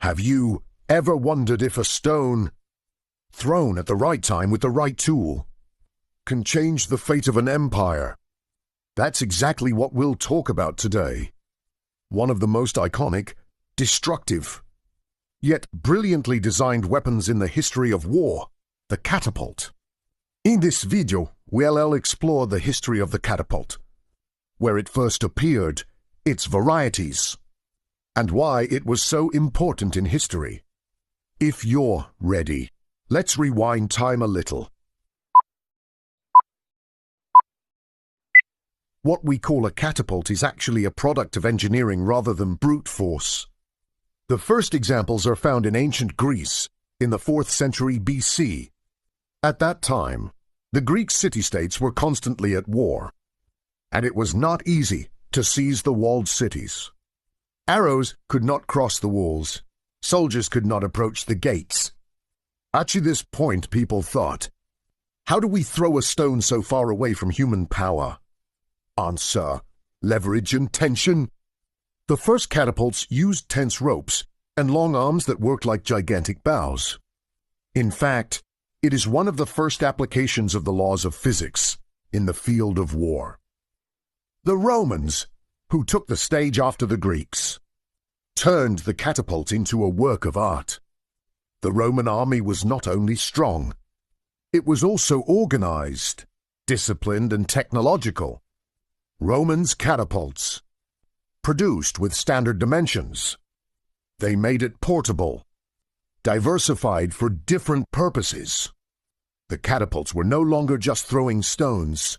Have you ever wondered if a stone, thrown at the right time with the right tool, can change the fate of an empire? That's exactly what we'll talk about today. One of the most iconic, destructive, yet brilliantly designed weapons in the history of war, the catapult. In this video, we'll explore the history of the catapult, where it first appeared, its varieties, and why it was so important in history. If you're ready, let's rewind time a little. What we call a catapult is actually a product of engineering rather than brute force. The first examples are found in ancient Greece in the 4th century BC. At that time, the Greek city-states were constantly at war, and it was not easy to seize the walled cities. Arrows could not cross the walls. Soldiers could not approach the gates. At this point, people thought, how do we throw a stone so far away from human power? Answer: leverage and tension. The first catapults used tense ropes and long arms that worked like gigantic bows. In fact, it is one of the first applications of the laws of physics in the field of war. The Romans, who took the stage after the Greeks, turned the catapult into a work of art. The Roman army was not only strong, it was also organized, disciplined, and technological. Romans' catapults, produced with standard dimensions. They made it portable, diversified for different purposes. The catapults were no longer just throwing stones.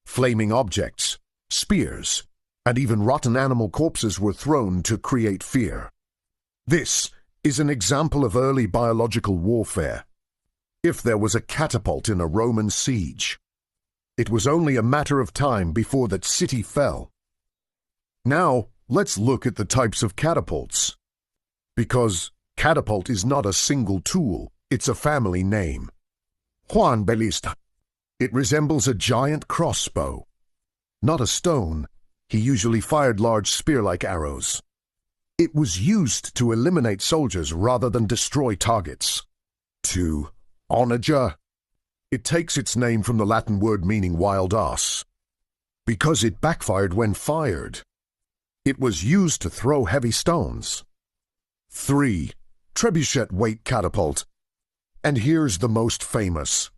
Flaming objects, spears, and even rotten animal corpses were thrown to create fear. This is an example of early biological warfare. If there was a catapult in a Roman siege, it was only a matter of time before that city fell. Now, let's look at the types of catapults. Because catapult is not a single tool, it's a family name. Ballista. It resembles a giant crossbow. Not a stone, he usually fired large spear-like arrows. It was used to eliminate soldiers rather than destroy targets. 2. Onager. It takes its name from the Latin word meaning wild ass, because it backfired when fired. It was used to throw heavy stones. 3. Trebuchet weight catapult. And here's the most famous.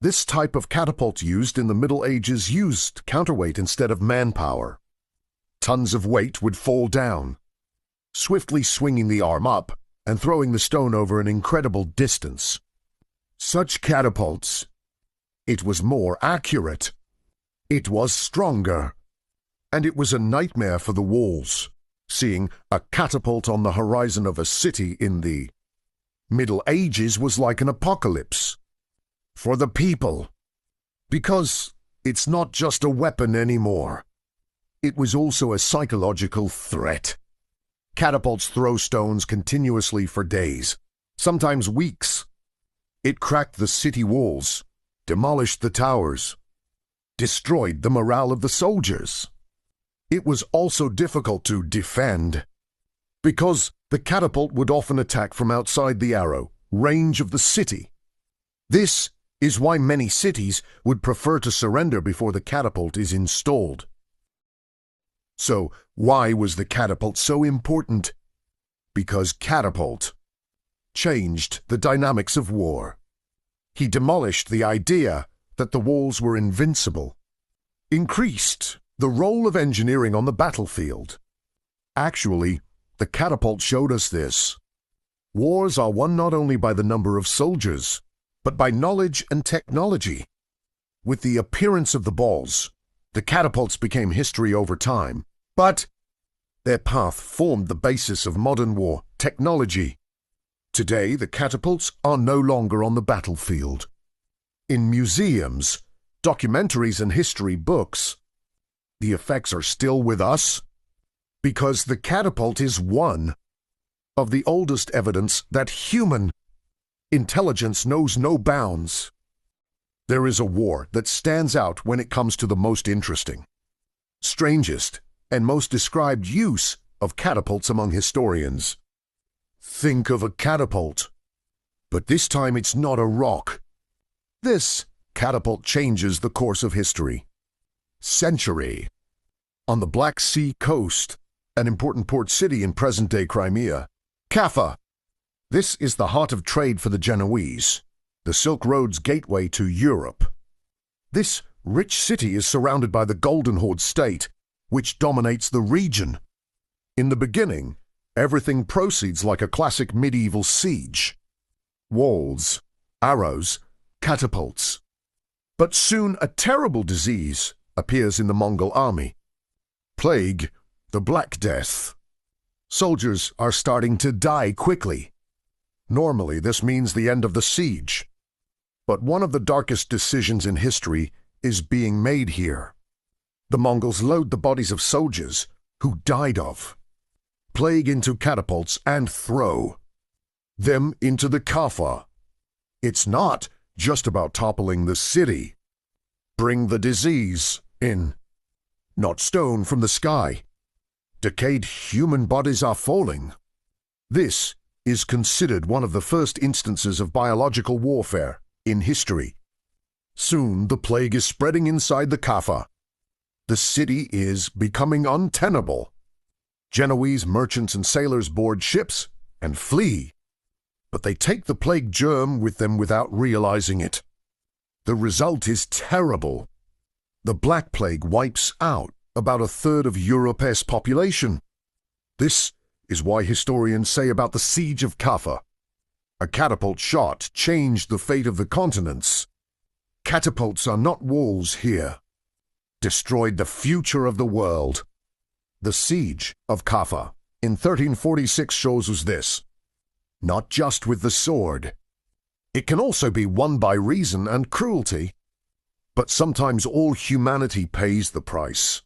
This type of catapult used in the Middle Ages used counterweight instead of manpower. Tons of weight would fall down, swiftly swinging the arm up and throwing the stone over an incredible distance. Such catapults, it was more accurate, it was stronger, and it was a nightmare for the walls, seeing a catapult on the horizon of a city in the Middle Ages was like an apocalypse for the people, because it's not just a weapon anymore. It was also a psychological threat. Catapults throw stones continuously for days, sometimes weeks. It cracked the city walls, demolished the towers, destroyed the morale of the soldiers. It was also difficult to defend, because the catapult would often attack from outside the arrow range of the city. This is why many cities would prefer to surrender before the catapult is installed. So, why was the catapult so important? Because catapult changed the dynamics of war. He demolished the idea that the walls were invincible, increased the role of engineering on the battlefield. Actually, the catapult showed us this. Wars are won not only by the number of soldiers, but by knowledge and technology. With the appearance of the balls, the catapults became history over time, but their path formed the basis of modern war technology. Today, the catapults are no longer on the battlefield. In museums, documentaries, and history books, the effects are still with us, because the catapult is one of the oldest evidence that human intelligence knows no bounds. There is a war that stands out when it comes to the most interesting, strangest, and most described use of catapults among historians. Think of a catapult. But this time it's not a rock. This catapult changes the course of history. Century. On the Black Sea coast, an important port city in present-day Crimea, Caffa. This is the heart of trade for the Genoese, the Silk Road's gateway to Europe. This rich city is surrounded by the Golden Horde state, which dominates the region. In the beginning, everything proceeds like a classic medieval siege. Walls, arrows, catapults. But soon a terrible disease appears in the Mongol army. Plague, the Black Death. Soldiers are starting to die quickly. Normally, this means the end of the siege. But one of the darkest decisions in history is being made here. The Mongols load the bodies of soldiers who died of plague into catapults and throw them into the Caffa. It's not just about toppling the city. Bring the disease in. Not stone from the sky. Decayed human bodies are falling. This is considered one of the first instances of biological warfare in history. Soon the plague is spreading inside the Caffa. The city is becoming untenable. Genoese merchants and sailors board ships and flee. But they take the plague germ with them without realizing it. The result is terrible. The Black Plague wipes out about a third of Europe's population. This is why historians say about the siege of Caffa. A catapult shot changed the fate of the continents. Catapults are not walls here. Destroyed the future of the world. The siege of Caffa in 1346 shows us this. Not just with the sword. It can also be won by reason and cruelty. But sometimes all humanity pays the price.